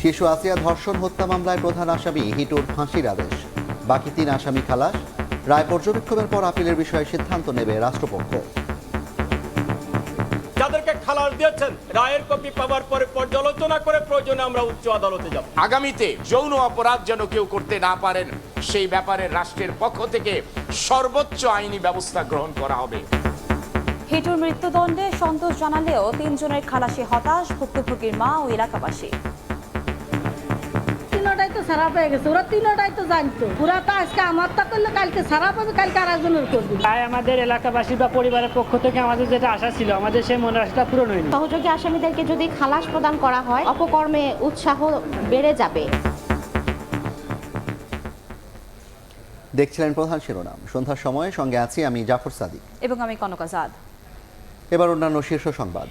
শিশু আসিয়া ধর্ষণ হত্যা মামলায় প্রধান আসামি হিটুর ফাঁসির আদেশ, বাকি 3 আসামি খালাস। রায় পর্যবেক্ষণের পর আপিলের বিষয়ে সিদ্ধান্ত নেবে রাষ্ট্রপক্ষ। যাদেরকে খালাস দিয়েছেন রায়ের কপি পাওয়ার পরে পর্যালোচনা করে প্রয়োজনে আমরা উচ্চ আদালতে যাব। আগামীতে যৌন অপরাধ যেন কেউ করতে না পারেন সেই ব্যাপারে রাষ্ট্রের পক্ষ থেকে সর্বোচ্চ আইনি ব্যবস্থা গ্রহণ করা হবে। হিটুর মৃত্যুদণ্ডে সন্তোষ জানালেও 3 জনের খালাসে হতাশ ভুক্তভোগীর মা ও এলাকাবাসী। তিনটাই তো সারা পেয়ে গেছে, ওরা তিনটাই তো জানতো। ওরা তো আজকে আমারটা করলে কালকে সারা পাবে, কালকে আর একজনের করবে। তাই আমাদের এলাকাবাসী বা পরিবারের পক্ষ থেকে আমাদের যেটা আশা ছিল, আমাদের সেই মনের আশাটা পূরণ হয়নি। সহযোগী আসামিদেরকে যদি খালাস প্রদান করা হয়, অপকর্মে উৎসাহ বেড়ে যাবে। দেখছিলেন প্রধান শিরোনাম। সন্ধ্যার সময় সঙ্গে আছি আমি জাফর সাদিক এবং আমি কনক আজাদ। এবার অন্যান্য শীর্ষ সংবাদ।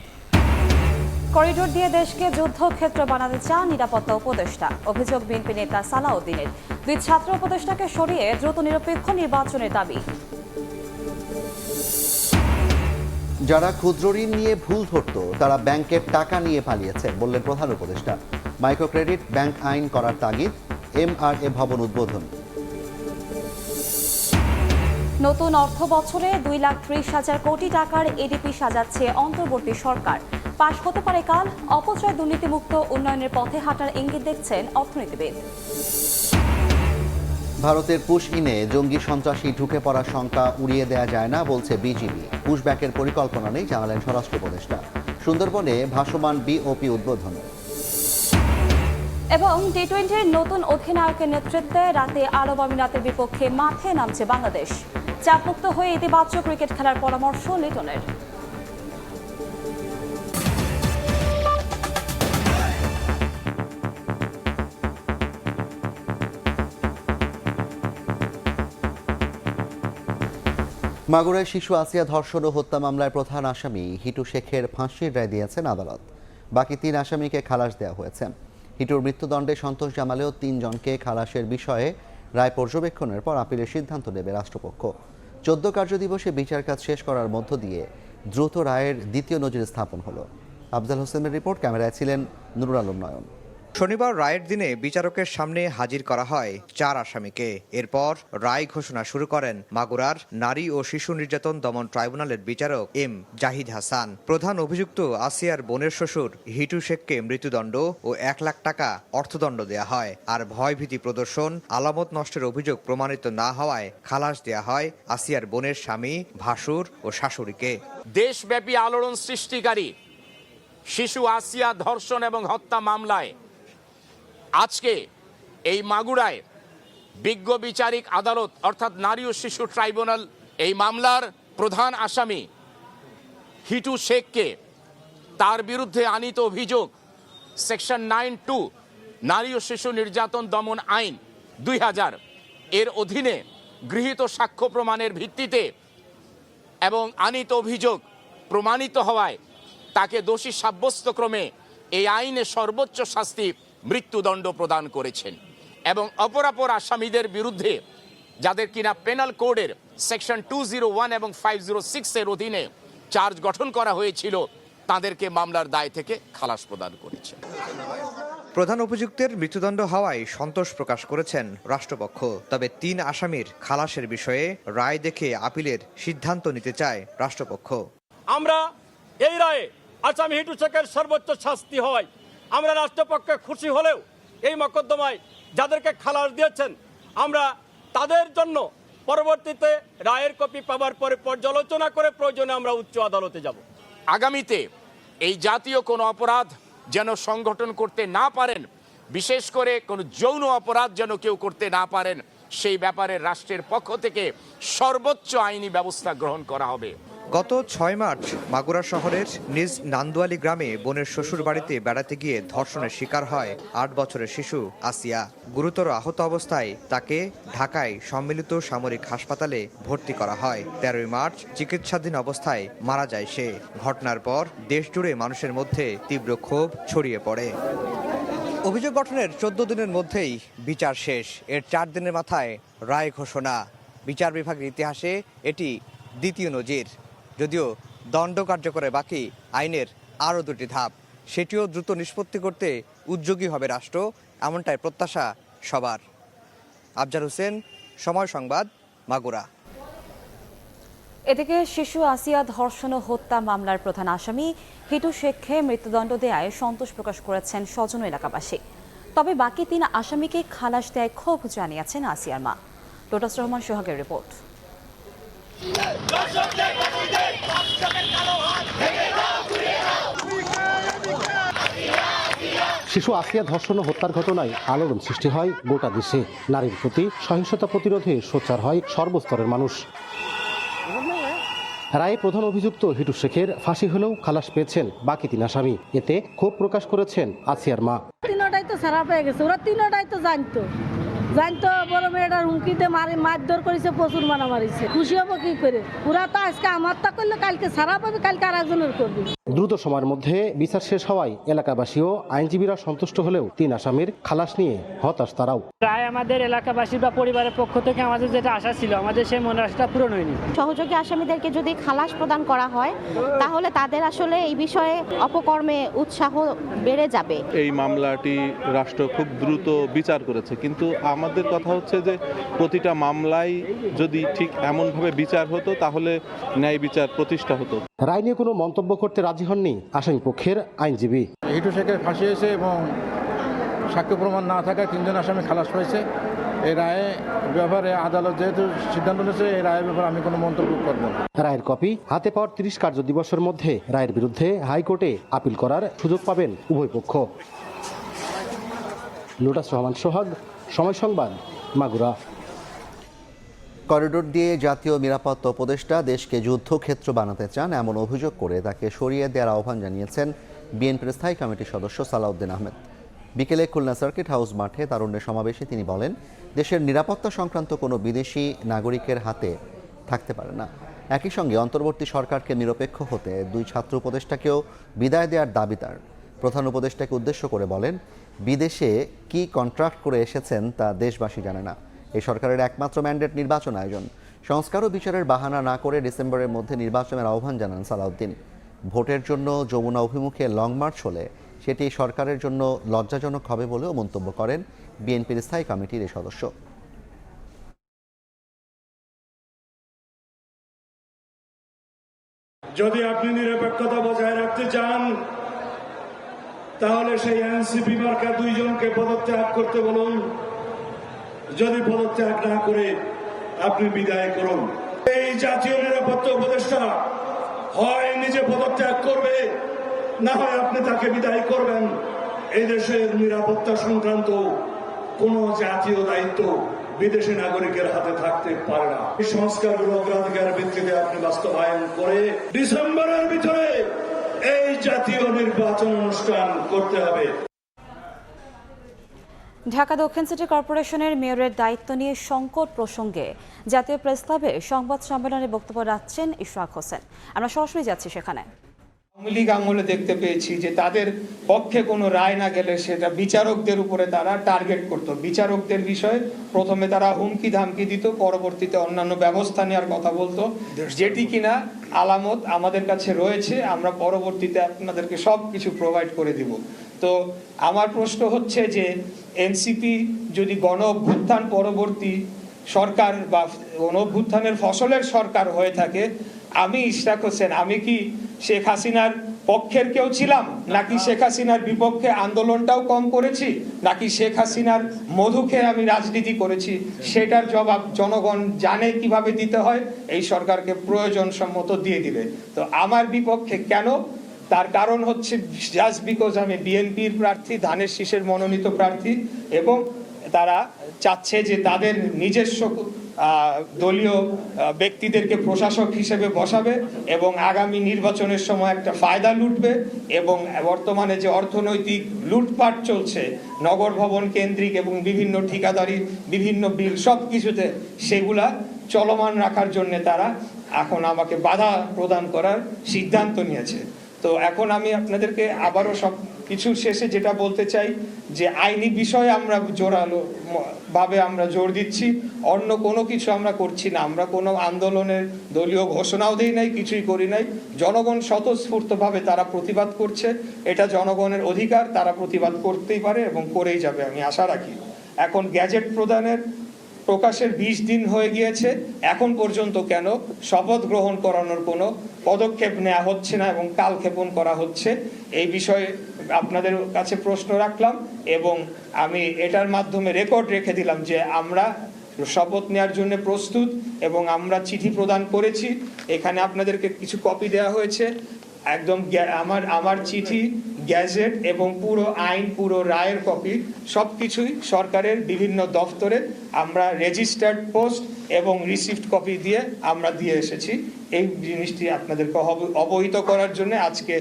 করিডোর দিয়ে দেশকে যুদ্ধক্ষেত্র বানাতে চান নিরাপত্তা উপদেষ্টা, অভিযোগ বিএনপি নেতা সালাউদ্দিনের। 2 ছাত্র উপদেষ্টাকে সরিয়ে দ্রুত নিরপেক্ষ নির্বাচনের দাবি। যারা ক্ষুদ্র ঋণ নিয়ে ভুল ধরত তারা ব্যাংকের টাকা নিয়ে পালিয়েছে বললেন প্রধান উপদেষ্টা। মাইক্রো ক্রেডিট ব্যাংক আইন করার তাগিদ, MRA ভবন উদ্বোধন। নতুন অর্থ বছরে 2,30,000 কোটি টাকার এডিপি সাজাচ্ছে অন্তর্বর্তী সরকার। পাশ হতে পারে কাল। অপচয় দুর্নীতিমুক্ত উন্নয়নের পথে হাঁটার ইঙ্গিত দেখছেন অর্থনীতিবিদ। ভারতের পুশইনে জঙ্গি সন্ত্রাসী ঢুকে পড়ার শঙ্কা উড়িয়ে দেওয়া যায় না বলছে বিজিবি। পুশব্যাকের পরিকল্পনা নেই জানালেন স্বরাষ্ট্র উপদেষ্টা। সুন্দরবনে ভাসমান বিওপি উদ্বোধন। এবং টি-20-র নতুন অধিনায়কের নেতৃত্বে রাতে আরব আমিরাতের বিপক্ষে মাঠে নামছে বাংলাদেশ। চাপমুক্ত হয়ে ইতিবাচক ক্রিকেট খেলার পরামর্শ লিটনের। মাগুরায় শিশু আসিয়া ধর্ষণ ও হত্যা মামলায় প্রধান আসামি হিটু শেখের ফাঁসির রায় দিয়েছেন আদালত। বাকি 3 আসামিকে খালাস দেওয়া হয়েছে। হিটুর মৃত্যুদণ্ডে সন্তোষ জানালেও 3 জনকে খালাসের বিষয়ে রায় পর্যবেক্ষণের পর আপিলের সিদ্ধান্ত নেবে রাষ্ট্রপক্ষ। 14 কার্যদিবসে বিচার কাজ শেষ করার মধ্য দিয়ে দ্রুত রায়ের দ্বিতীয় নজির স্থাপন হলো। আফজাল হোসেনের রিপোর্ট, ক্যামেরায় ছিলেন নুরুল আলম নয়ন। শনিবার রায়ের দিনে বিচারকের সামনে হাজির করা হয় 4 আসামিকে। এরপর রায় ঘোষণা শুরু করেন মাগুরার নারী ও শিশু নির্যাতন দমন ট্রাইব্যুনালের বিচারক M জাহিদ হাসান। প্রধান অভিযুক্ত আসিয়ার বোনের শ্বশুর হিটু শেখকে মৃত্যুদণ্ড ও 1 লাখ টাকা অর্থদণ্ড দেয়া হয়। আর ভয়ভীতি প্রদর্শন, আলামত নষ্টের অভিযোগ প্রমাণিত না হওয়ায় খালাস দেয়া হয় আসিয়ার বোনের স্বামী, ভাসুর ও শাশুড়িকে। দেশব্যাপী আলোড়ন সৃষ্টিকারী শিশু আসিয়া ধর্ষণ এবং হত্যা মামলায় আজকে এই মাগুরায় বিজ্ঞ বিচারিক আদালত অর্থাৎ নারী ও শিশু ট্রাইব্যুনাল এই মামলার প্রধান আসামি হিটু শেখকে তার বিরুদ্ধে আনীত অভিযোগ সেকশন 9(2) নারী ও শিশু নির্যাতন দমন আইন 2000 এর অধীনে গৃহীত সাক্ষ্য প্রমাণের ভিত্তিতে এবং আনীত অভিযোগ প্রমাণিত হওয়ায় তাকে দোষী সাব্যস্তক্রমে এই আইনে সর্বোচ্চ শাস্তি মৃত্যুদণ্ড প্রদান করেছেন। এবং অপরাপর আসামিদের বিরুদ্ধে যাদের কিনা পেনাল কোডের সেকশন 201 এবং 506 এর অধীনে চার্জ গঠন করা হয়েছিল তাদেরকে মামলার দায় থেকে খালাস প্রদান করেছেন। প্রধান অভিযুক্তের মৃত্যুদণ্ড হওয়ায় সন্তোষ প্রকাশ করেছেন রাষ্ট্রপক্ষ। তবে 3 আসামির খালাসের বিষয়ে রায় দেখে আপিলের সিদ্ধান্ত নিতে চায় রাষ্ট্রপক্ষ। আমরা এই রায়ে আসামি হিটু শেখের সর্বোচ্চ শাস্তি হয় আমরা রাষ্ট্রপক্ষে খুশি হলেও এই মকদ্দমায় যাদেরকে খালাস দিয়েছেন আমরা তাদের জন্য পরবর্তীতে রায়ের কপি পাওয়ার পরে পর্যালোচনা করে প্রয়োজনে আমরা উচ্চ আদালতে যাব। আগামীতে এই জাতীয় কোনো অপরাধ যেন সংগঠন করতে না পারেন, বিশেষ করে কোনো যৌন অপরাধ যেন কেউ করতে না পারেন সেই ব্যাপারে রাষ্ট্রের পক্ষ থেকে সর্বোচ্চ আইনি ব্যবস্থা গ্রহণ করা হবে। গত 6 মার্চ মাগুরা শহরের নিজ নান্দুয়ালি গ্রামে বোনের শ্বশুর বাড়িতে বেড়াতে গিয়ে ধর্ষণের শিকার হয় 8 বছরের শিশু আসিয়া। গুরুতর আহত অবস্থায় তাকে ঢাকায় সম্মিলিত সামরিক হাসপাতালে ভর্তি করা হয়। 13 মার্চ চিকিৎসাধীন অবস্থায় মারা যায় সে। ঘটনার পর দেশজুড়ে মানুষের মধ্যে তীব্র ক্ষোভ ছড়িয়ে পড়ে। অভিযোগ গঠনের 14 দিনের মধ্যেই বিচার শেষ। এর 4 দিনের মাথায় রায় ঘোষণা। বিচার বিভাগের ইতিহাসে এটি দ্বিতীয় নজির। যদিও দণ্ড কার্যকরে বাকি আইনের আরও 2টি ধাপ। সেটিও দ্রুত নিষ্পত্তি করতে উদ্যোগী হবে রাষ্ট্র, এমনটাই প্রত্যাশা সবার। আফজার হোসেন, সময় সংবাদ, মাগুরা। এদিকে শিশু আসিয়া ধর্ষণ ও হত্যা মামলার প্রধান আসামি হিটু শেখকে মৃত্যুদণ্ড দেয়ায় সন্তোষ প্রকাশ করেছেন স্বজন এলাকাবাসী। তবে বাকি 3 আসামিকে খালাস দেয় ক্ষোভ জানিয়েছেন আসিয়ার মা। লোটাস রহমান সোহাগের রিপোর্ট। শিশু আসিয়া ধর্ষণ ও হত্যার ঘটনায় আলোড়ন সৃষ্টি হয় গোটা দেশে। নারীর প্রতি সহিংসতা প্রতিরোধে সোচ্চার হয় সর্বস্তরের মানুষ। রায়ে প্রধান অভিযুক্ত হিটু শেখের ফাঁসি হলেও খালাস পেয়েছেন বাকি 3 আসামি। এতে ক্ষোভ প্রকাশ করেছেন আসিয়ার মা। তিনটাই তো ছাড়া পেয়ে গেছে, ওরা তিনটাই তো জানতো বড় মেয়েটার হুমকিতে মারধর করেছে, প্রচুর মারামারিছে। খুশি হবো কি করে? ওরা তো আজকে আমার তা করলে কালকে ছাড়া পাবে, কালকে আর একজনের করবে। দ্রুত সময়ের মধ্যে বিচার শেষ হওয়ায় এলাকাবাসী ও আইনজীবীরা সন্তুষ্ট হলেও 3 আসামির খালাস নিয়ে হতাশ তারাও। প্রায় আমাদের এলাকাবাসী বা পরিবারের পক্ষ থেকে আমাদের যেটা আশা ছিল, আমাদের সেই মনের আশাটা পূরণ হয়নি। সহযোগী আসামিদেরকে যদি খালাস প্রদান করা হয় তাহলে তাদের আসলে এই বিষয়ে অপকর্মে উৎসাহ বেড়ে যাবে। এই মামলাটি রাষ্ট্র খুব দ্রুত বিচার করেছে, কিন্তু আমাদের কথা হচ্ছে যে প্রতিটা মামলায় যদি ঠিক এমনভাবে বিচার হতো তাহলে ন্যায় বিচার প্রতিষ্ঠা হতো। রায় নিয়ে কোনো মন্তব্য করতে রাজি হননি আসামি পক্ষের আইনজীবী। হিটু শেখের ফাঁসি হয়েছে এবং সাক্ষ্য প্রমাণ না থাকায় 3 জন আসামি খালাস পাইছে। এই রায়ে ব্যাপারে আদালত যেহেতু সিদ্ধান্ত নিয়েছে, এই রায়ের ব্যাপারে আমি কোনো মন্তব্য করব না। রায়ের কপি হাতে পাওয়ার 30 কার্য দিবসের মধ্যে রায়ের বিরুদ্ধে হাইকোর্টে আপিল করার সুযোগ পাবেন উভয় পক্ষ। লোটাস রহমান সোহাগ, সময় সংবাদ, মাগুরা। করিডোর দিয়ে জাতীয় নিরাপত্তা উপদেষ্টা দেশকে যুদ্ধক্ষেত্র বানাতে চান এমন অভিযোগ করে তাকে সরিয়ে দেওয়ার আহ্বান জানিয়েছেন বিএনপির স্থায়ী কমিটির সদস্য সালাউদ্দিন আহমেদ। বিকেলে খুলনা সার্কিট হাউস মাঠে তারুণ্যের সমাবেশে তিনি বলেন, দেশের নিরাপত্তা সংক্রান্ত কোনো বিদেশি নাগরিকের হাতে থাকতে পারে না। একই সঙ্গে অন্তর্বর্তী সরকারকে নিরপেক্ষ হতে 2 ছাত্র উপদেষ্টাকেও বিদায় দেওয়ার দাবি তার। প্রধান উপদেষ্টাকে উদ্দেশ্য করে বলেন, বিদেশে কি কন্ট্রাক্ট করে এসেছেন তা দেশবাসী জানে না। এই সরকারের একমাত্র ম্যান্ডেট নির্বাচন আয়োজন। সংস্কার ও বিচারের বাহানা না করে ডিসেম্বরের মধ্যে নির্বাচনের আহ্বান জানান সালাউদ্দিন। ভোটের জন্য যমুনা অভিমুখে লং মার্চ হলে সেটি সরকারের জন্য লজ্জাজনক হবে বলেও মন্তব্য করেন বিএনপির স্থায়ী কমিটির এই সদস্য। যদি আপনি নিরপেক্ষতা বজায় রাখতে চান তাহলে সেই এনসিপি মার্কা 2 জনকে পদত্যাগ করতে বলুন। যদি পদত্যাগ না করে আপনি বিদায় করুন। এই জাতীয় নিরাপত্তা উপদেষ্টা হয় নিজে পদত্যাগ করবে, না হয় আপনি তাকে বিদায় করবেন। এই দেশের নিরাপত্তা সংক্রান্ত কোন জাতীয় দায়িত্ব বিদেশি নাগরিকের হাতে থাকতে পারে না। এই সংস্কারগুলো অগ্রাধিকার ভিত্তিতে আপনি বাস্তবায়ন করে ডিসেম্বরের ভিতরে এই জাতীয় নির্বাচন অনুষ্ঠান করতে হবে। ঢাকা দক্ষিণ সিটি কর্পোরেশনের মেয়রের দায়িত্ব নিয়ে সংকট প্রসঙ্গে জাতীয় প্রেস ক্লাবে সংবাদ সম্মেলনে বক্তব্য রাখছেন ইশরাক হোসেন। আমরা সরাসরি যাচ্ছি সেখানে। আওয়ামী লীগ আমলে দেখতে পেয়েছি যে তাদের পক্ষে কোনো রায় না গেলে সেটা বিচারকদের উপরে তারা টার্গেট করত। বিচারকদের বিষয়ে প্রথমে তারা হুমকি ধামকি দিত, পরবর্তীতে অন্যান্য ব্যবস্থা নেওয়ার কথা বলতো, যেটি কিনা আলামত আমাদের কাছে রয়েছে। আমরা পরবর্তীতে আপনাদেরকে সব কিছু প্রোভাইড করে দিব। তো আমার প্রশ্ন হচ্ছে যে এনসিপি যদি গণ অভ্যুত্থান পরবর্তী সরকার বা গণ অভ্যুত্থানের ফসলের সরকার হয়ে থাকে, আমি ইশরাক হোসেন আমি কি শেখ হাসিনার পক্ষের কেউ ছিলাম, নাকি শেখ হাসিনার বিপক্ষে আন্দোলনটাও কম করেছি, নাকি শেখ হাসিনার মধু খেয়ে আমি রাজনীতি করেছি, সেটার জবাব জনগণ জানে কিভাবে দিতে হয়। এই সরকারকে প্রয়োজন সম্মত দিয়ে দিবে। তো আমার বিপক্ষে কেন? তার কারণ হচ্ছে জাস্ট বিকজ আমি বিএনপির প্রার্থী, ধানের শীষের মনোনীত প্রার্থী, এবং তারা চাচ্ছে যে তাদের নিজস্ব দলীয় ব্যক্তিদেরকে প্রশাসক হিসেবে বসাবে এবং আগামী নির্বাচনের সময় একটা ফায়দা লুটবে। এবং বর্তমানে যে অর্থনৈতিক লুটপাট চলছে নগর ভবন কেন্দ্রিক এবং বিভিন্ন ঠিকাদারি, বিভিন্ন বিল, সব কিছুতে সেগুলা চলমান রাখার জন্য তারা এখন আমাকে বাধা প্রদান করার সিদ্ধান্ত নিয়েছে। তো এখন আমি আপনাদেরকে আবারও সব কিছু শেষে যেটা বলতে চাই যে আইনি বিষয়ে আমরা জোরালো ভাবে আমরা জোর দিচ্ছি, অন্য কোনো কিছু আমরা করছি না। আমরা কোনো আন্দোলনের দলীয় ঘোষণাও দেই নাই, কিছুই করি নাই। জনগণ স্বতঃস্ফূর্তভাবে তারা প্রতিবাদ করছে, এটা জনগণের অধিকার, তারা প্রতিবাদ করতেই পারে এবং করেই যাবে, আমি আশা রাখি। এখন গ্যাজেট প্রকাশের 20 দিন হয়ে গিয়েছে, এখন পর্যন্ত কেন শপথ গ্রহণ করানোর কোনো পদক্ষেপ নেওয়া হচ্ছে না এবং কালক্ষেপণ করা হচ্ছে, এই বিষয়ে আপনাদের কাছে প্রশ্ন রাখলাম এবং আমি এটার মাধ্যমে রেকর্ড রেখে দিলাম যে আমরা শপথ নেওয়ার জন্য প্রস্তুত এবং আমরা চিঠি প্রদান করেছি। এখানে আপনাদেরকে কিছু কপি দেওয়া হয়েছে, একদম আমার চিঠি, গ্যাজেট এবং পুরো আইন, পুরো রায়ের কপি সবকিছুই সরকারের বিভিন্ন দফতরে আমরা রেজিস্টার্ড পোস্ট এবং রিসিভড কপি দিয়ে আমরা দিয়ে এসেছি। এই জিনিসটি আপনাদেরকে অবহিত করার জন্য আজকে।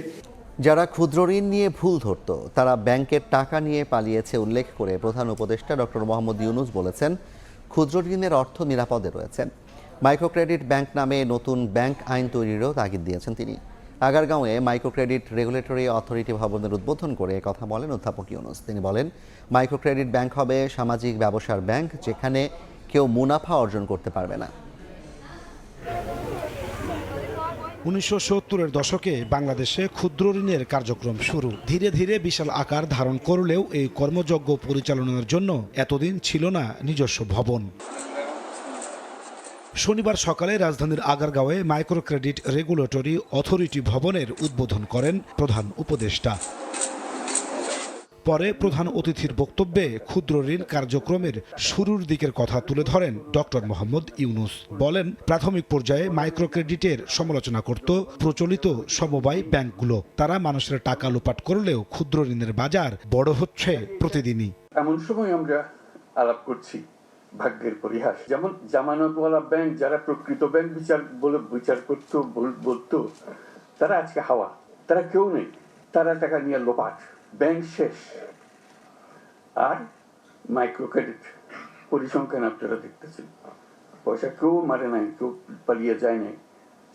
যারা ক্ষুদ্র ঋণ নিয়ে ভুল ধরত তারা ব্যাংকের টাকা নিয়ে পালিয়েছে উল্লেখ করে প্রধান উপদেষ্টা ডক্টর মোহাম্মদ ইউনূস বলেছেন, ক্ষুদ্র ঋণের অর্থ নিরাপদে রয়েছে। মাইক্রো ক্রেডিট ব্যাংক নামে নতুন ব্যাংক আইন তৈরিরও তাগিদ দিয়েছেন তিনি। আগারগাঁওয়ে মাইক্রো ক্রেডিট রেগুলেটরি অথরিটি ভবনের উদ্বোধন করে কথা বলেন অধ্যাপক ইউনূস। তিনি বলেন, মাইক্রো ক্রেডিট ব্যাংক হবে সামাজিক ব্যবসার ব্যাংক, যেখানে কেউ মুনাফা অর্জন করতে পারবে না। 1970-এর দশকে বাংলাদেশে ক্ষুদ্র ঋণের কার্যক্রম শুরু। ধীরে ধীরে বিশাল আকার ধারণ করলেও এই কর্মযজ্ঞ পরিচালনার জন্য এতদিন ছিল না নিজস্ব ভবন। শনিবার সকালে রাজধানীর আগারগাঁওয়ে মাইক্রো ক্রেডিট রেগুলেটরি অথরিটি ভবনের উদ্বোধন করেন প্রধান উপদেষ্টা। পরে প্রধান অতিথির বক্তব্যে ক্ষুদ্র ঋণ কার্যক্রমের শুরুর দিকের কথা তুলে ধরেন ডক্টর মোহাম্মদ ইউনূস। বলেন, প্রাথমিক পর্যায়ে মাইক্রো ক্রেডিটের সমালোচনা করত প্রচলিত সমবায় ব্যাংকগুলো। তারা মানুষের টাকা লোপাট করলেও ক্ষুদ্র ঋণের বাজার বড় হচ্ছে প্রতিদিনই। এমন সময় আমরা আলাপ করছি ভাগ্যের পরিহাস। যেমন জামানতওয়ালা ব্যাংক, যারা প্রকৃত ব্যাংক বিচার করতো বলতো, তারা আজকে হাওয়া, তারা কেউ নেই, তারা টাকা নিয়ে লোপাট, ব্যাংক শেষ। আর মাইক্রো ক্রেডিট পরিসংখ্যান আপনারা দেখতেছেন, পয়সা কেউ মারে নাই, কেউ পালিয়ে যায় নাই,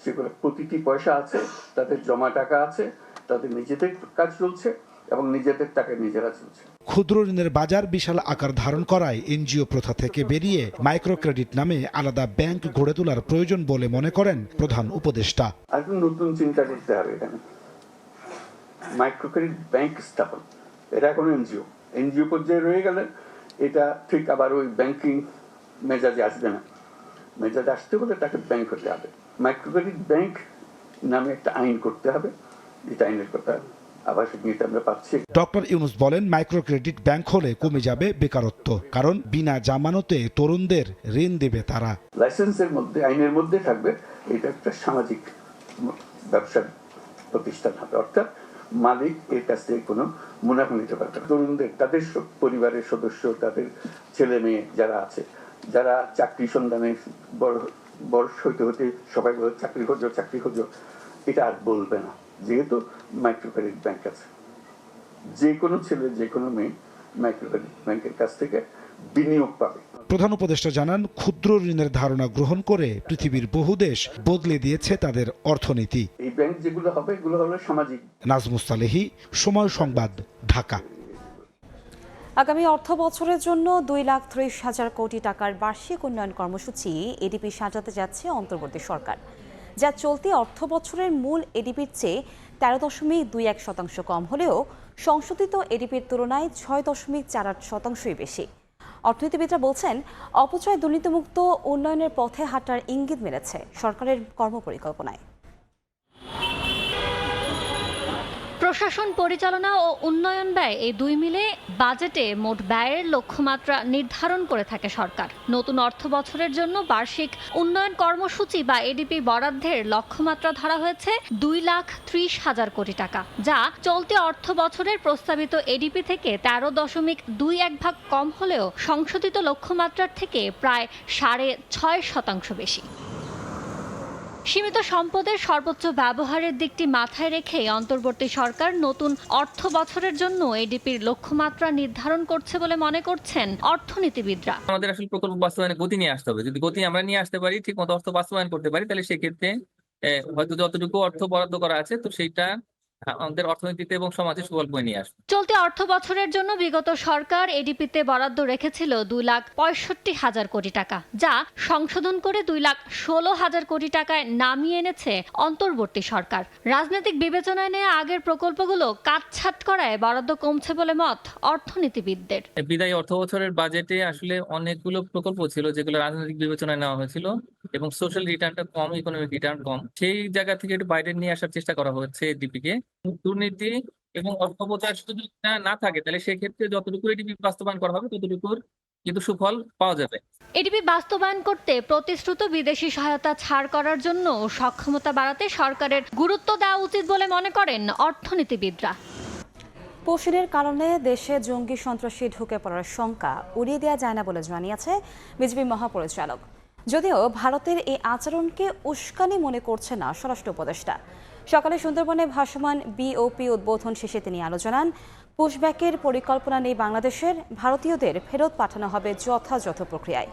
সেগুলো প্রতিটি পয়সা আছে, তাদের জমা টাকা আছে, তাদের নিজেদের কাজ চলছে এবং নিজেদের টাকা নিজেরা চলছে। ক্ষুদ্র ঋণের বাজার বিশাল আকার ধারণ করায় এনজিও প্রথা থেকে বেরিয়ে মাইক্রো ক্রেডিট নামে আলাদা ব্যাংক গড়ে তোলার প্রয়োজন বলে মনে করেন প্রধান উপদেষ্টা। আর নতুন চিন্তা করতে হবে এখানে, মাইক্রো ক্রেডিট ব্যাংক স্থাপন। এটা এখন এনজিও পর্যায়ে রয়ে গেলে এটা ঠিক আবার ওই ব্যাংকিং মেজাজে আসবে না। মেজাজে আসতে হলে তাকে ব্যাংক হতে হবে। মাইক্রো ক্রেডিট ব্যাংক নামে একটা আইন করতে হবে, এটা আইনের কথা আবার আমরা পাচ্ছি। ডক্টর ইউনূস বলেন, মাইক্রো ক্রেডিট ব্যাংক হলে কমে যাবে বেকারত্ব, কারণ বিনা জামানতে তরুণদের ঋণ দেবে তারা। লাইসেন্সের মধ্যে, আইনের মধ্যে থাকবে এটা একটা সামাজিক ব্যবসার প্রতিষ্ঠান হবে, অর্থাৎ মালিক এর কাছ থেকে কোনো মুনাফা নিতে পারবে না। তরুণদের, তাদের পরিবারের সদস্য, তাদের ছেলে মেয়ে যারা আছে, যারা চাকরি সন্ধানে বয়স হইতে হতে সবাই বলে চাকরি খোঁজো, এটা আর বলবে না, যেহেতু মাইক্রো ক্রেডিট ব্যাংক আছে। যে কোনো ছেলে, যে কোনো মেয়ে মাইক্রো ক্রেডিট ব্যাংকের কাছ থেকে বিনিয়োগ পাবে। প্রধান উপদেষ্টা জানান, ক্ষুদ্র ঋণের ধারণা গ্রহণ করে পৃথিবীর বহু দেশ বদলে দিয়েছে তাদের অর্থনীতি। এই ব্যাংক যেগুলো হবে, এগুলো হলো সামাজিক। নাজমুস সালেহী, সময় সংবাদ, ঢাকা। আগামী অর্থ বছরের জন্য 2,30,000 কোটি টাকার বার্ষিক উন্নয়ন কর্মসূচি এডিপি সাজাতে যাচ্ছে অন্তর্বর্তী সরকার, যা চলতি অর্থ বছরের মূল এডিপির চেয়ে 13.21% কম হলেও সংশোধিত এডিপির তুলনায় 6.48% বেশি। অর্থনীতিবিদরা বলছেন, অপচয় দুর্নীতিমুক্ত উন্নয়নের পথে হাঁটার ইঙ্গিত মিলেছে সরকারের কর্মপরিকল্পনায়। প্রশাসন পরিচালনা ও উন্নয়ন ব্যয়, এই দুই মিলে বাজেটে মোট ব্যয়ের লক্ষ্যমাত্রা নির্ধারণ করে থাকে সরকার। নতুন অর্থ বছরের জন্য বার্ষিক উন্নয়ন কর্মসূচি বা এডিপি বরাদ্দের লক্ষ্যমাত্রা ধরা হয়েছে 2,30,000 কোটি টাকা, যা চলতি অর্থ বছরের প্রস্তাবিত এডিপি থেকে 13.21% কম হলেও সংশোধিত লক্ষ্যমাত্রার থেকে প্রায় 6.5% বেশি। সীমিত সম্পদের সর্বোচ্চ ব্যবহারের দিকটি মাথায় রেখে অন্তর্বর্তী সরকার নতুন অর্থ বছরের জন্য এডিপির লক্ষ্যমাত্রা নির্ধারণ করছে বলে মনে করছেন অর্থনীতিবিদরা। আমাদের আসলে প্রকল্প বাস্তবায়নে গতি নিয়ে আসতে হবে। যদি গতি আমরা নিয়ে আসতে পারি, ঠিক মতো অর্থ বাস্তবায়ন করতে পারি, তাহলে সেক্ষেত্রে হয়তো যতটুকু অর্থ বরাদ্দ করা আছে তো সেইটা আমাদের অর্থনীতিতে এবং সমাজে সুফল বয়ে নিয়ে আসবে। চলতি অর্থ বছরের জন্য বিগত সরকার এডিপিতে বরাদ্দ রেখেছিল 2,65,000 কোটি টাকা, যা সংশোধন করে 2,16,000 কোটি টাকায় নামিয়ে এনেছে অন্তর্বর্তী সরকার। রাজনৈতিক বিবেচনায় নিয়ে আগের প্রকল্পগুলো কাটছাঁট করায় বরাদ্দ কমছে বলে মত অর্থনীতিবিদদের। বিদায়ী অর্থ বছরের বাজেটে আসলে অনেকগুলো প্রকল্প ছিল যেগুলো রাজনৈতিক বিবেচনায় নেওয়া হয়েছিল এবং সোশ্যাল রিটার্নটা কম, ইকোনমিক রিটার্ন কম। সেই জায়গা থেকে একটু বাইরে নিয়ে আসার চেষ্টা করা হচ্ছে এডিপি কে। দুর্নীতি এবং অপপ্রচার যদি না থাকে তাহলে সেক্ষেত্রে যতটুকু এডিপি বাস্তবায়ন করা হবে ততটুকুর কিন্তু সুফল পাওয়া যাবে। এডিপি বাস্তবায়ন করতে প্রতিশ্রুত বিদেশি সহায়তা ছাড় করার জন্য সক্ষমতা বাড়াতে সরকারের গুরুত্ব দেওয়া উচিত বলে মনে করেন অর্থনীতিবিদরা। পুশিনের কারণে দেশে জঙ্গি সন্ত্রাসী ঢুকে পড়ার শঙ্কা উড়িয়ে দেওয়া যায় না বলে জানিয়েছে বিজেপি মহাপরিচালক। যদিও ভারতের এই আচরণকে উস্কানি মনে করছে না স্বরাষ্ট্র উপদেষ্টা। সকালে সুন্দরবনে ভাসমান বিওপি উদ্বোধন শেষে তিনি আরও জানান, পুশব্যাকের পরিকল্পনা নেই বাংলাদেশের, ভারতীয়দের ফেরত পাঠানো হবে যথাযথ প্রক্রিয়ায়।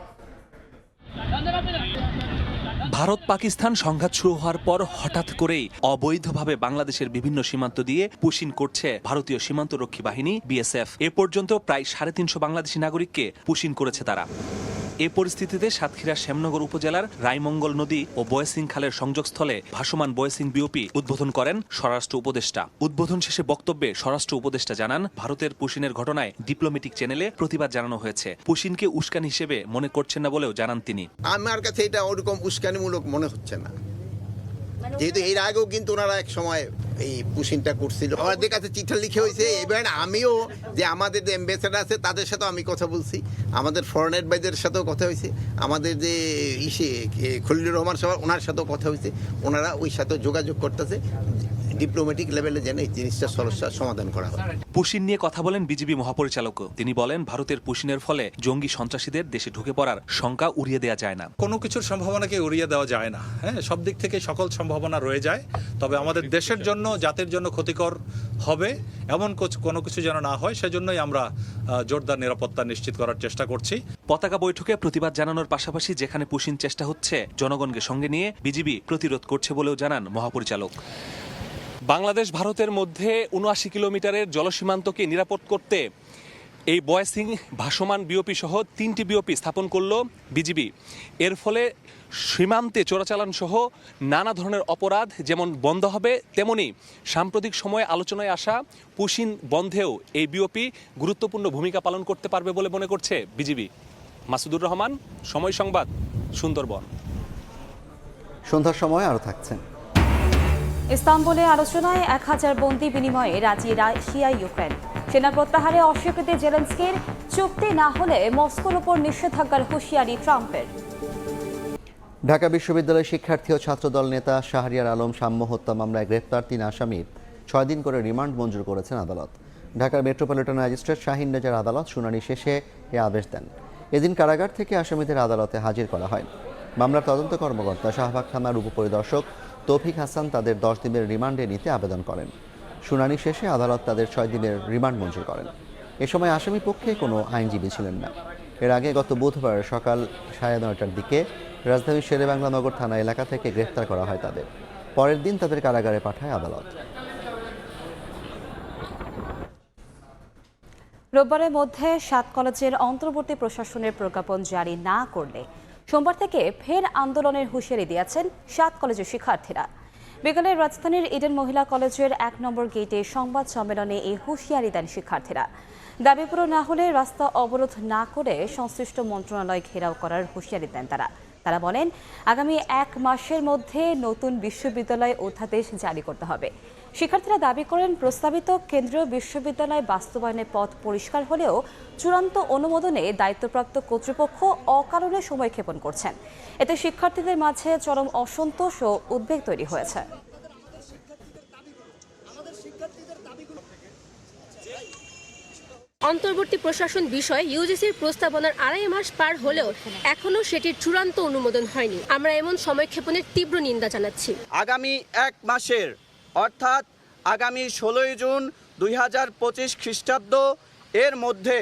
ভারত পাকিস্তান সংঘাত শুরু হওয়ার পর হঠাৎ করেই অবৈধভাবে বাংলাদেশের বিভিন্ন সীমান্ত দিয়ে পুশিন করছে ভারতীয় সীমান্তরক্ষী বাহিনী বিএসএফ। এ পর্যন্ত প্রায় 350 বাংলাদেশি নাগরিককে পুশিন করেছে তারা। এ পরিস্থিতিতে সাতক্ষীরা শ্যামনগর উপজেলার রায়মঙ্গল নদী ও বয়সিং খালের সংযোগস্থলে ভাসমান বয়সিং বিওপি উদ্বোধন করেন স্বরাষ্ট্র উপদেষ্টা। উদ্বোধন শেষে বক্তব্যে স্বরাষ্ট্র উপদেষ্টা জানান, ভারতের পুশিনের ঘটনায় ডিপ্লোম্যাটিক চ্যানেলে প্রতিবাদ জানানো হয়েছে। পুশিনকে উস্কানি হিসেবে মনে করছেন না বলেও জানান তিনি। আমার কাছে এটা ওরকম উস্কানিমূলক মনে হচ্ছে না, যেহেতু এর আগেও কিন্তু ওনারা এক সময় এই পুশিনটা করছিল। আমাদের কাছে চিঠি লিখে হয়েছে, এবার আমিও যে আমাদের যে অ্যাম্বাসেডার আছে তাদের সাথেও আমি কথা বলছি, আমাদের ফরেন অ্যাডভাইজারের সাথেও কথা হয়েছে, আমাদের যে খলিলুর রহমান সাহেব ওনার সাথেও কথা হয়েছে। ওনারা ওই সাথে যোগাযোগ করতেছে ডিপ্লোম্যাটিক লেভেলে যেন এই জিনিসটা সমস্যার সমাধান করা হয়। পুশিন নিয়ে কথা বলেন বিজিবি মহাপরিচালকও। তিনি বলেন, ভারতের পুশিনের ফলে জঙ্গি সন্ত্রাসীদের দেশে ঢুকে পড়ার শঙ্কা উড়িয়ে দেওয়া যায় না। কোনো কিছুর সম্ভাবনাকে উড়িয়ে দেওয়া যায় না। হ্যাঁ, সব দিক থেকে সকল সম্ভাবনা রয়ে যায়, তবে আমাদের দেশের জন্য, জাতির জন্য ক্ষতিকর হবে এমন কোনো কিছু যেন না হয়, সেজন্যই আমরা জোরদার নিরাপত্তা নিশ্চিত করার চেষ্টা করছি। পতাকা বৈঠকে প্রতিবাদ জানানোর পাশাপাশি যেখানে পুশিন চেষ্টা হচ্ছে, জনগণকে সঙ্গে নিয়ে বিজিবি প্রতিরোধ করছে বলেও জানান মহাপরিচালক। বাংলাদেশ ভারতের মধ্যে ৭৯ কিলোমিটারের জলসীমান্তকে নিরাপদ করতে এই বয়সিং ভাসমান বিওপি সহ 3টি বিওপি স্থাপন করল বিজিবি। এর ফলে সীমান্তে চোরাচালান সহ নানা ধরনের অপরাধ যেমন বন্ধ হবে, তেমনি সাম্প্রতিক সময়ে আলোচনায় আসা পুশিন বন্ধেও এই বিওপি গুরুত্বপূর্ণ ভূমিকা পালন করতে পারবে বলে মনে করছে বিজিবি। মাসুদুর রহমান, সময় সংবাদ, সুন্দরবন। সন্ধ্যার সময় আরও থাকছেন। ইস্তাম্বুলে আলোচনায় 1000 বন্দী বিনিময়ে রাজি রাশিয়া ইউক্রেন। সেনা প্রত্যাহারে অস্বীকৃতি জেলেনস্কির, চুক্তি না হলে মস্কোর উপর নিষেধাজ্ঞার হুঁশিয়ারি ট্রাম্পের। ঢাকা বিশ্ববিদ্যালয়ের শিক্ষার্থী ও ছাত্রদল নেতা শাহরিয়ার আলম সাম্য হত্যা মামলায় গ্রেপ্তার 3 আসামির 6 দিন করে রিমান্ড মঞ্জুর করেছেন আদালত। ঢাকার মেট্রোপলিটন ম্যাজিস্ট্রেট শাহিন রেজার আদালত শুনানি শেষে এ আদেশ দেন। এদিন কারাগার থেকে আসামিদের আদালতে হাজির করা হয়। মামলার তদন্ত কর্মকর্তা শাহবাগ থানার উপপরিদর্শক তৌফিক হাসান তাদের 10 দিনের রিমান্ডে নিতে আবেদন করেন। শুনানি শেষে আদালত তাদের 6 দিনের রিমান্ড মঞ্জুর করেন। এ সময় আসামি পক্ষে কোনো আইনজীবী ছিলেন না। এর আগে গত বুধবার সকাল 9:30টার দিকে রাজধানীর শেরেবাংলা নগর থানা এলাকা থেকে গ্রেফতার করা হয় তাদের। পরের দিন তাদের কারাগারে পাঠায় আদালত। রোববারের মধ্যে 7 কলেজের অন্তর্বর্তী প্রশাসনের প্রজ্ঞাপন জারি না করলে সোমবার থেকে ফের আন্দোলনের হুঁশিয়ারি দিয়েছেন 7 কলেজের শিক্ষার্থীরা। বিকেলে রাজধানীর ইডেন মহিলা কলেজের 1 নম্বর গেটে সংবাদ সম্মেলনে এই হুঁশিয়ারি দেন শিক্ষার্থীরা। দাবি পূরণ না হলে রাস্তা অবরোধ না করে সংশ্লিষ্ট মন্ত্রণালয় ঘেরাও করার হুঁশিয়ারি দেন তারা বলেন, আগামী 1 মাসের মধ্যে নতুন বিশ্ববিদ্যালয় অধ্যাদেশ জারি করতে হবে। শিক্ষার্থীরা দাবি করেন, প্রস্তাবিত কেন্দ্রীয় বিশ্ববিদ্যালয় বাস্তবায়নের পথ পরিষ্কার হলেও চূড়ান্ত অনুমোদনে দায়িত্বপ্রাপ্ত কর্তৃপক্ষ অকারণে সময়ক্ষেপণ করছেন। এতে শিক্ষার্থীদের মাঝে চরম অসন্তোষ ও উদ্বেগ তৈরি হয়েছে। অন্তর্বর্তী প্রশাসন বিষয়ে ইউজিসির প্রস্তাবনার 2.5 মাস পার হলেও এখনো সেটির চূড়ান্ত অনুমোদন হয়নি। আমরা এমন সময়ক্ষেপণের তীব্র নিন্দা জানাচ্ছি। আগামী 1 মাসের অর্থাৎ আগামী 16 জুন 2025 খ্রিস্টাব্দ এর মধ্যে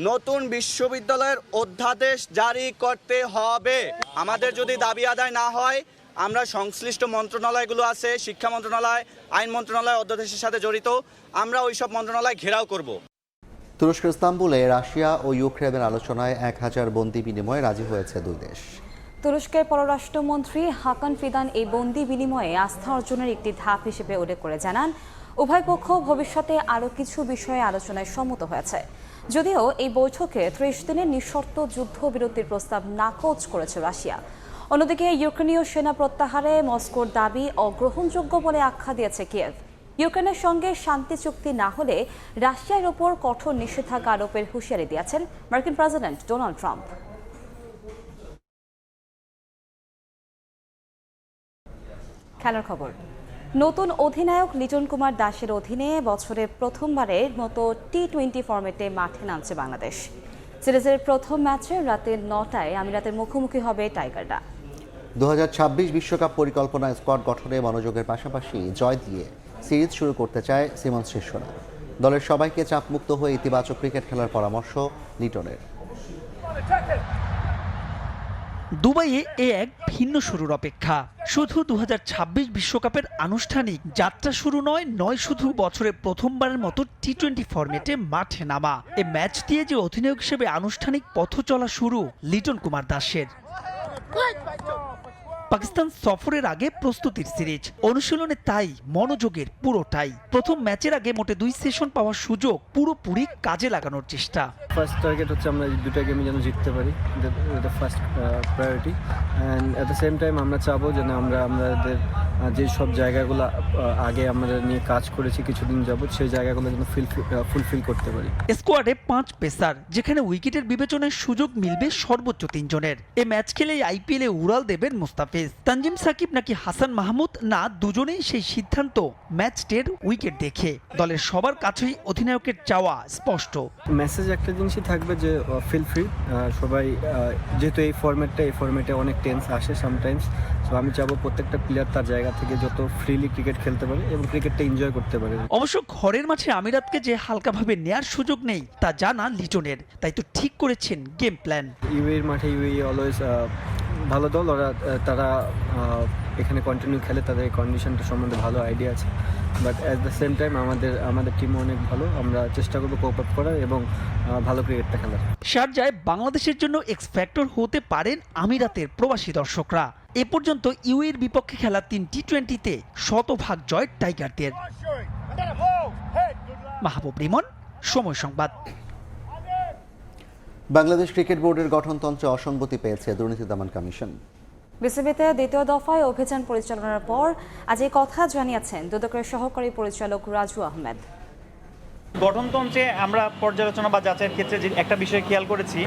নতুন বিশ্ববিদ্যালয়ের অধ্যাদেশ জারি করতে হবে। আমাদের যদি দাবি আদায় না হয় আমরা সংশ্লিষ্ট মন্ত্রণালয়গুলো আছে, শিক্ষা মন্ত্রণালয়, আইন মন্ত্রণালয় অধ্যাদেশের সাথে জড়িত, আমরা ওই সব মন্ত্রণালয় ঘেরাও করব। তুরস্কের ইস্তাম্বুলে রাশিয়া ও ইউক্রেনের আলোচনায় 1000 বন্দী বিনিময়ে রাজি হয়েছে দুই দেশ। তুরস্কের পররাষ্ট্রমন্ত্রী হাকান ফিদান এই বন্দি বিনিময়ে আস্থা অর্জনের একটি ধাপ হিসেবে উল্লেখ করে জানান, উভয় পক্ষ ভবিষ্যতে আরও কিছু বিষয়ে আলোচনায় সম্মত হয়েছে। যদিও এই বৈঠকে 30 দিনের নিঃশর্ত যুদ্ধবিরতির প্রস্তাব নাকচ করেছে রাশিয়া। অন্যদিকে ইউক্রেনীয় সেনা প্রত্যাহারে মস্কোর দাবি অগ্রহণযোগ্য বলে আখ্যা দিয়েছে কিয়েভ। ইউক্রেনের সঙ্গে শান্তি চুক্তি না হলে রাশিয়ার ওপর কঠোর নিষেধাজ্ঞা আরোপের হুঁশিয়ারি দিয়েছেন মার্কিন প্রেসিডেন্ট ডোনাল্ড ট্রাম্প। খেলার খবর। নতুন অধিনায়ক লিটন কুমার দাসের অধীনে বছরে প্রথমবারের মতো টি-20 ফরম্যাটে মাঠে নামছে বাংলাদেশ। সিরিজের প্রথম ম্যাচে রাতে 9টায় আমিরাতের মুখোমুখি হবে টাইগাররা। 2026 বিশ্বকাপ পরিকল্পনা স্কোয়াড গঠনে মনোযোগের পাশাপাশি জয় দিয়ে সিরিজ শুরু করতে চায় সিমন শিষ্যরা। দলের সবাইকে চাপমুক্ত হয়ে ইতিবাচক ক্রিকেট খেলার পরামর্শ লিটনের। দুবাইয়ে এক ভিন্ন শুরুর অপেক্ষা। শুধু 2026 বিশ্বকাপের আনুষ্ঠানিক যাত্রা শুরু নয় শুধু বছরে প্রথমবারের মতো টি-20 ফরম্যাটে মাঠে নামা। এ ম্যাচ দিয়ে যে অধিনায়ক হিসেবে আনুষ্ঠানিক পথ চলা শুরু লিটন কুমার দাসের। পাকিস্তান সফরের আগে প্রস্তুতির সিরিজ অনুশীলনে তাই মনোযোগের পুরোটাই। প্রথম ম্যাচের আগে মোটে 2 সেশন পাওয়ার সুযোগ পুরোপুরি কাজে লাগানোর চেষ্টা। ফার্স্ট টার্গেট হচ্ছে আমরা দুটা গেমে যেন জিততে পারি, এটা first priority. And at the same time আমরা চাবো যেন আমরা আমাদের যে সব জায়গাগুলো আগে আমরা নিয়ে কাজ করেছি কিছুদিন যাবত, সেই জায়গাগুলো যেন ফুলফিল করতে পারি। স্কোয়াডে 5 পেসার, যেখানে উইকেটের বিবেচনায় সুযোগ মিলবে সর্বোচ্চ 3 জনের। এ ম্যাচ খেলেই আইপিএলে উড়াল দেবেন মুস্তাফিজ, তানজিম সাকিব নাকি হাসান মাহমুদ, না দুজনেই সেই সিদ্ধান্ত ম্যাচ ডের উইকেট দেখে। দলের সবার কাছেই অধিনায়কের চাওয়া স্পষ্ট। মেসেজ একটা জিনিসই থাকবে যে ফিল ফ্রি, সবাই যেহেতু এই ফরম্যাটে অনেক টেন্স আসে সামটাইমস, তো আমি চাবো প্রত্যেকটা প্লেয়ার তার জায়গা থেকে যত ফ্রিলি ক্রিকেট খেলতে পারে এবং ক্রিকেটটা এনজয় করতে পারে। অবশ্য ঘরের মাঠে আমিরাতকে যে হালকাভাবে নেয়ার সুযোগ নেই তা জানা লিটনের, তাই তো ঠিক করেছেন গেম প্ল্যান। ইউএর মাঠে ইউএই অলওয়েজ ভালো দল, তারা এখানে কন্টিনিউ খেলে, তাদের এই কন্ডিশনটা সম্বন্ধে ভালো আইডিয়া আছে। But at the same time আমাদের টিম অনেক ভালো, আমরা চেষ্টা করবো কোপ আপ করার এবং ভালো ক্রিকেটটা খেলার। শারজায় বাংলাদেশের জন্য এক্স ফ্যাক্টর হতে পারেন আমিরাতের প্রবাসী দর্শকরা। এ পর্যন্ত ইউএর বিপক্ষে খেলা 3 টি-20তে শতভাগ জয় টাইগারদের। মাহবুব রিমন, সময় সংবাদ। বাংলাদেশ ক্রিকেট বোর্ডের গঠনতন্ত্রে অসঙ্গতি পেয়েছে দুর্নীতি দমন কমিশন। বিসিবিতে দ্বিতীয় দফায় অভিযান পরিচালনার পর আজ এই কথা জানিয়েছেন দুদকের সহকারী পরিচালক রাজু আহমেদ। গঠনতন্ত্রে আমরা পর্যালোচনা বা যাচাইয়ের ক্ষেত্রে যে একটা বিষয় খেয়াল করেছি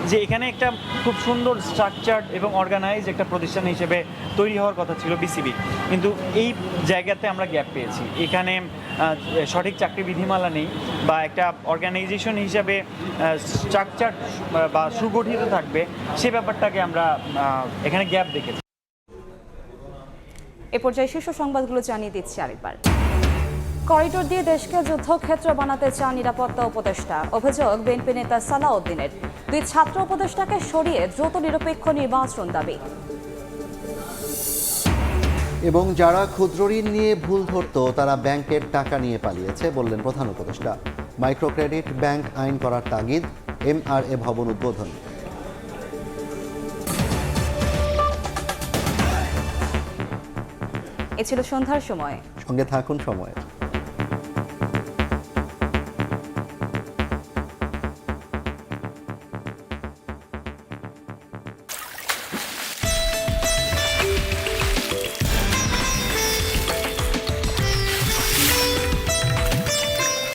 যে এখানে একটা খুব সুন্দর স্ট্রাকচার্ড এবং অর্গানাইজ একটা প্রতিষ্ঠান হিসেবে তৈরি হওয়ার কথা ছিল বিসিবি, কিন্তু এই জায়গাতে আমরা গ্যাপ পেয়েছি। এখানে সঠিক চাকরি বিধিমালা নেই বা একটা অর্গানাইজেশন হিসাবে স্ট্রাকচার বা সুগঠিত থাকবে, সে ব্যাপারটাকে আমরা এখানে গ্যাপ দেখেছি। এ পর্যায়ে শীর্ষ সংবাদগুলো জানিয়ে দিচ্ছি আরেকবার। করিডোর দিয়ে দেশকে যুদ্ধক্ষেত্র বানাতে চান নিরাপত্তা উপদেষ্টা। অভিযোগ বিএনপি নেতা সালাউদ্দিনের। 2 ছাত্র উপদেষ্টাকে সরিয়ে দ্রুত নিরপেক্ষ নির্বাচন দাবি। এবং যারা ক্ষুদ্র ঋণ নিয়ে ভুল ধরত তারা ব্যাংকের টাকা নিয়ে পালিয়েছে বললেন প্রধান উপদেষ্টা। মাইক্রো ক্রেডিট ব্যাংক আইন করার তাগিদ, MRA ভবন উদ্বোধন। এ ছিল সন্ধ্যার সময়, সঙ্গে থাকুন সময়।